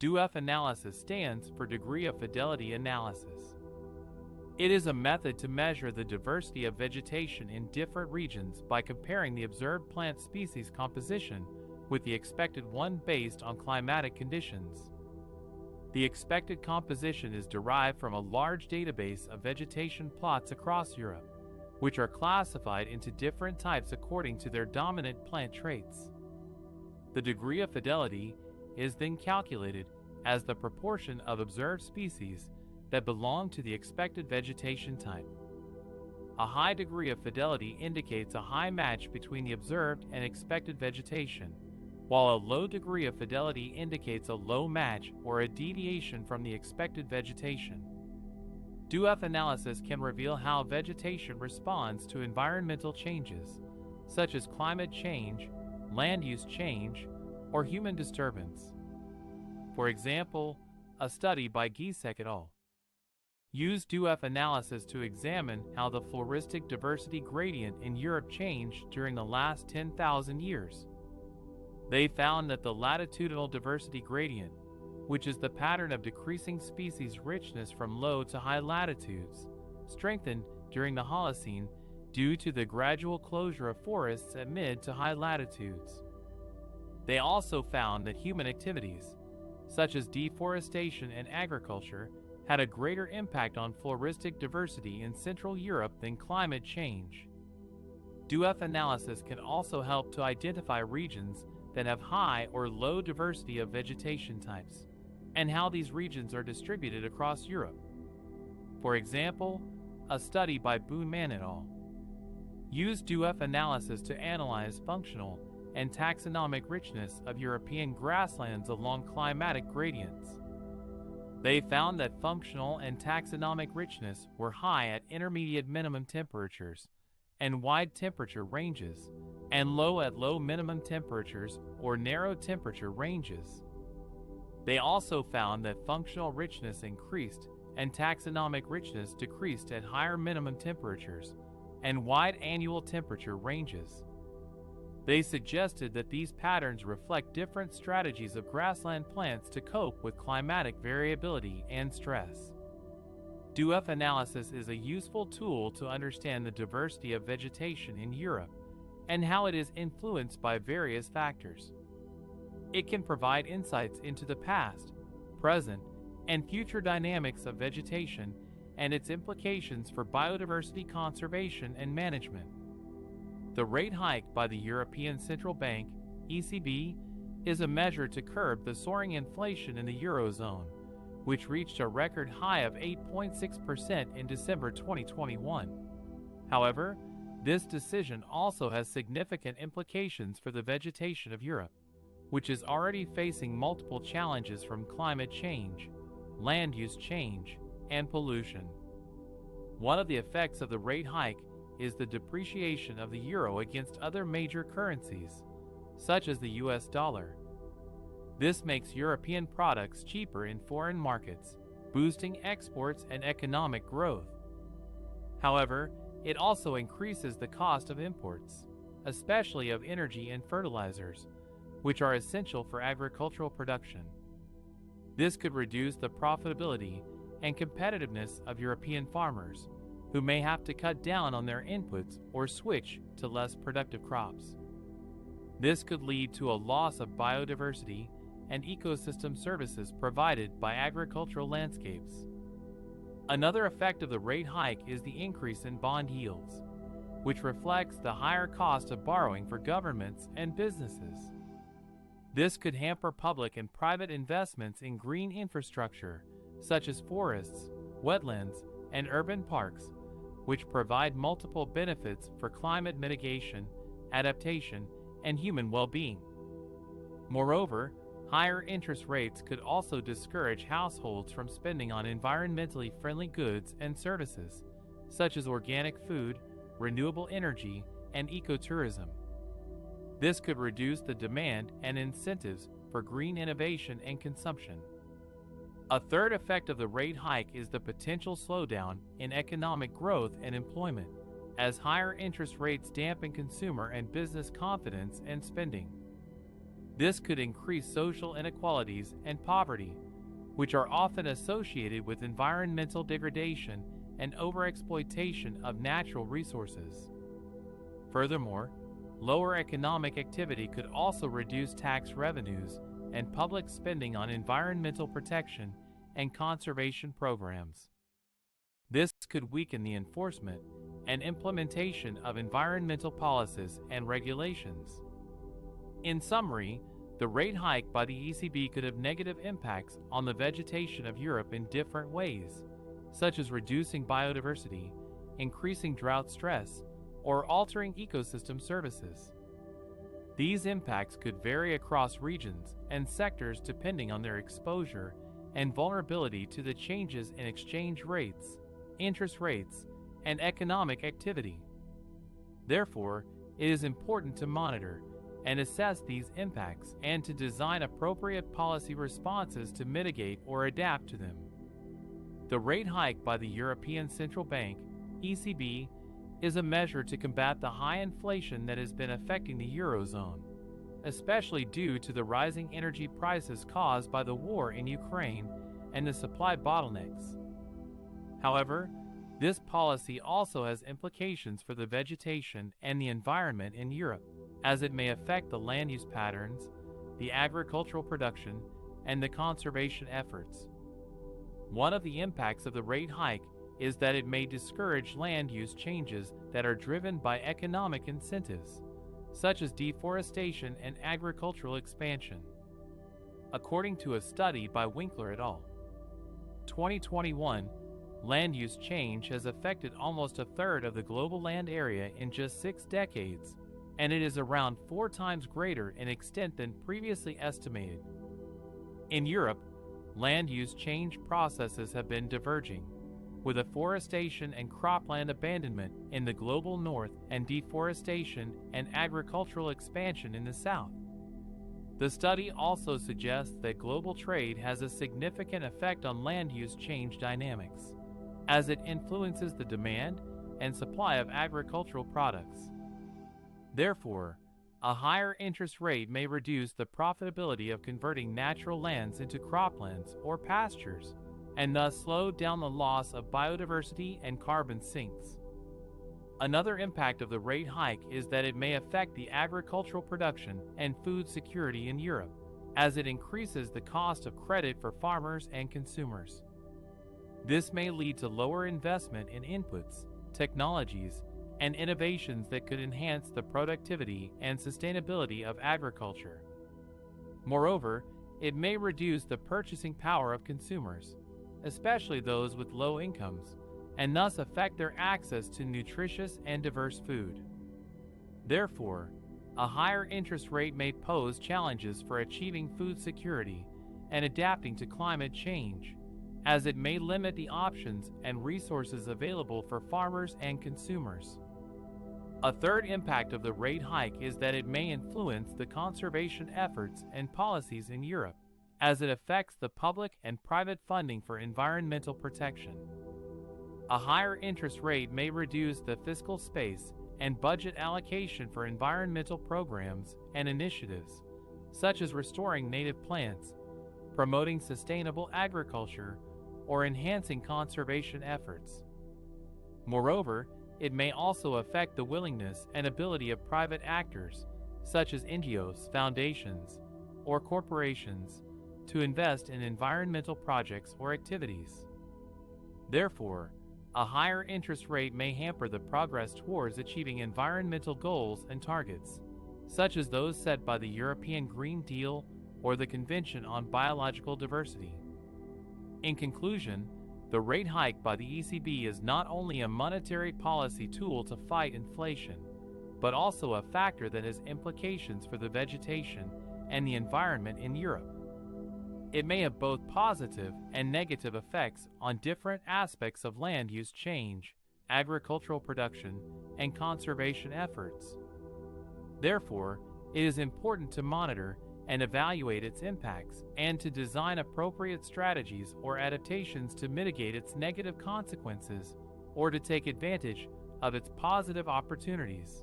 DoF analysis stands for Degree of Fidelity Analysis. It is a method to measure the diversity of vegetation in different regions by comparing the observed plant species composition with the expected one based on climatic conditions. The expected composition is derived from a large database of vegetation plots across Europe, which are classified into different types according to their dominant plant traits. The degree of fidelity is then calculated as the proportion of observed species that belong to the expected vegetation type. A high degree of fidelity indicates a high match between the observed and expected vegetation, while a low degree of fidelity indicates a low match or a deviation from the expected vegetation. DoF analysis can reveal how vegetation responds to environmental changes, such as climate change, land use change, or human disturbance. For example, a study by Giesecke et al. Used DoF analysis to examine how the floristic diversity gradient in Europe changed during the last 10,000 years. They found that the latitudinal diversity gradient, which is the pattern of decreasing species richness from low to high latitudes, strengthened during the Holocene due to the gradual closure of forests at mid to high latitudes. They also found that human activities, such as deforestation and agriculture, had a greater impact on floristic diversity in Central Europe than climate change. DoF analysis can also help to identify regions that have high or low diversity of vegetation types, and how these regions are distributed across Europe. For example, a study by Boonman et al. Used DoF analysis to analyze functional and taxonomic richness of European grasslands along climatic gradients. They found that functional and taxonomic richness were high at intermediate minimum temperatures and wide temperature ranges, and low at low minimum temperatures or narrow temperature ranges. They also found that functional richness increased and taxonomic richness decreased at higher minimum temperatures and wide annual temperature ranges. They suggested that these patterns reflect different strategies of grassland plants to cope with climatic variability and stress. DoF analysis is a useful tool to understand the diversity of vegetation in Europe and how it is influenced by various factors. It can provide insights into the past, present, and future dynamics of vegetation and its implications for biodiversity conservation and management. The rate hike by the European Central Bank, ECB, is a measure to curb the soaring inflation in the Eurozone, which reached a record high of 8.6% in December 2021. However, this decision also has significant implications for the vegetation of Europe, which is already facing multiple challenges from climate change, land use change, and pollution. One of the effects of the rate hike is the depreciation of the euro against other major currencies, such as the US dollar. This makes European products cheaper in foreign markets, boosting exports and economic growth. However, it also increases the cost of imports, especially of energy and fertilizers, which are essential for agricultural production. This could reduce the profitability and competitiveness of European farmers, who may have to cut down on their inputs or switch to less productive crops. This could lead to a loss of biodiversity and ecosystem services provided by agricultural landscapes. Another effect of the rate hike is the increase in bond yields, which reflects the higher cost of borrowing for governments and businesses. This could hamper public and private investments in green infrastructure, such as forests, wetlands, and urban parks, which provide multiple benefits for climate mitigation, adaptation, and human well-being. Moreover, higher interest rates could also discourage households from spending on environmentally friendly goods and services, such as organic food, renewable energy, and ecotourism. This could reduce the demand and incentives for green innovation and consumption. A third effect of the rate hike is the potential slowdown in economic growth and employment, as higher interest rates dampen consumer and business confidence and spending. This could increase social inequalities and poverty, which are often associated with environmental degradation and overexploitation of natural resources. Furthermore, lower economic activity could also reduce tax revenues and public spending on environmental protection and conservation programs. This could weaken the enforcement and implementation of environmental policies and regulations. In summary, the rate hike by the ECB could have negative impacts on the vegetation of Europe in different ways, such as reducing biodiversity, increasing drought stress, or altering ecosystem services. These impacts could vary across regions and sectors depending on their exposure and vulnerability to the changes in exchange rates, interest rates, and economic activity. Therefore, it is important to monitor and assess these impacts and to design appropriate policy responses to mitigate or adapt to them. The rate hike by the European Central Bank, ECB, is a measure to combat the high inflation that has been affecting the Eurozone, especially due to the rising energy prices caused by the war in Ukraine and the supply bottlenecks. However, this policy also has implications for the vegetation and the environment in Europe, as it may affect the land use patterns, the agricultural production, and the conservation efforts. One of the impacts of the rate hike is that it may discourage land use changes that are driven by economic incentives, such as deforestation and agricultural expansion. According to a study by Winkler et al., 2021, land use change has affected almost a third of the global land area in just 6 decades, and it is around 4 times greater in extent than previously estimated. In Europe, land use change processes have been diverging, with afforestation and cropland abandonment in the global north and deforestation and agricultural expansion in the south. The study also suggests that global trade has a significant effect on land use change dynamics, as it influences the demand and supply of agricultural products. Therefore, a higher interest rate may reduce the profitability of converting natural lands into croplands or pastures, and thus slow down the loss of biodiversity and carbon sinks. Another impact of the rate hike is that it may affect the agricultural production and food security in Europe, as it increases the cost of credit for farmers and consumers. This may lead to lower investment in inputs, technologies, and innovations that could enhance the productivity and sustainability of agriculture. Moreover, it may reduce the purchasing power of consumers, especially those with low incomes, and thus affect their access to nutritious and diverse food. Therefore, a higher interest rate may pose challenges for achieving food security and adapting to climate change, as it may limit the options and resources available for farmers and consumers. A third impact of the rate hike is that it may influence the conservation efforts and policies in Europe, as it affects the public and private funding for environmental protection. A higher interest rate may reduce the fiscal space and budget allocation for environmental programs and initiatives, such as restoring native plants, promoting sustainable agriculture, or enhancing conservation efforts. Moreover, it may also affect the willingness and ability of private actors, such as NGOs, foundations, or corporations, to invest in environmental projects or activities. Therefore, a higher interest rate may hamper the progress towards achieving environmental goals and targets, such as those set by the European Green Deal or the Convention on Biological Diversity. In conclusion, the rate hike by the ECB is not only a monetary policy tool to fight inflation, but also a factor that has implications for the vegetation and the environment in Europe. It may have both positive and negative effects on different aspects of land use change, agricultural production, and conservation efforts. Therefore, it is important to monitor and evaluate its impacts and to design appropriate strategies or adaptations to mitigate its negative consequences or to take advantage of its positive opportunities.